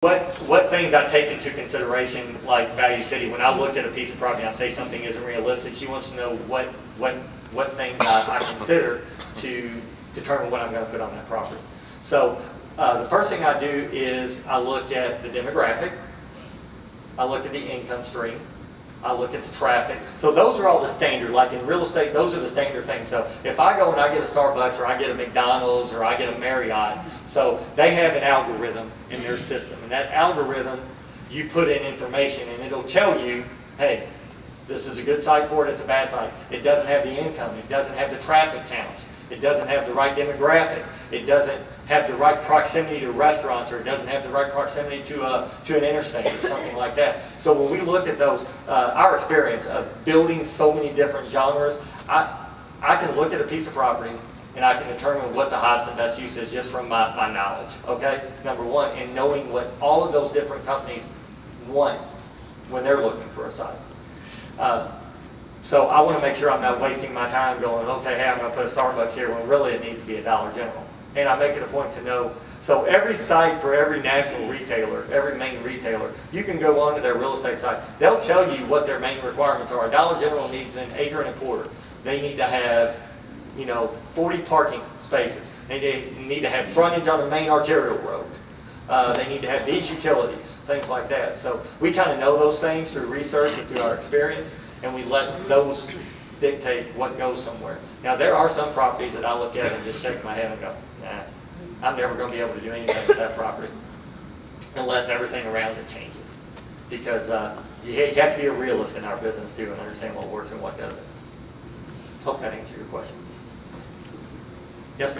What things I take into consideration, like Value City, when I look at a piece of property and I say something isn't realistic, she wants to know what things I consider to determine what I'm going to put on that property. So the first thing I do is I look at the demographic, I look at the income stream, I look at the traffic. So those are all the standard, like in real estate, those are the standard things. So if I go and I get a Starbucks or I get a McDonald's or I get a Marriott, so they have an algorithm in their system. And that algorithm, you put in information and it'll tell you, hey, this is a good site for it, it's a bad site. It doesn't have the income, it doesn't have the traffic counts, it doesn't have the right demographic, it doesn't have the right proximity to restaurants, or it doesn't have the right proximity to an interstate or something like that. So when we look at those, our experience of building so many different genres, I can look at a piece of property and I can determine what the highest and best use is just from my knowledge, okay? Number one, and knowing what all of those different companies want when they're looking for a site. So I want to make sure I'm not wasting my time going, okay, hey, I'm going to put a Starbucks here when really it needs to be a Dollar General. And I make it a point to know, so every site for every national retailer, every main retailer, you can go onto their real estate site. They'll tell you what their main requirements are. Dollar General needs an 1.25 acres. They need to have, 40 parking spaces. They need to have frontage on a main arterial road. They need to have these utilities, things like that. So we kind of know those things through research and through our experience, and we let those dictate what goes somewhere. Now there are some properties that I look at and just shake my head and go, nah, I'm never going to be able to do anything with that property unless everything around it changes. Because you have to be a realist in our business too and understand what works and what doesn't. Hope that answers your question. Yes, ma'am.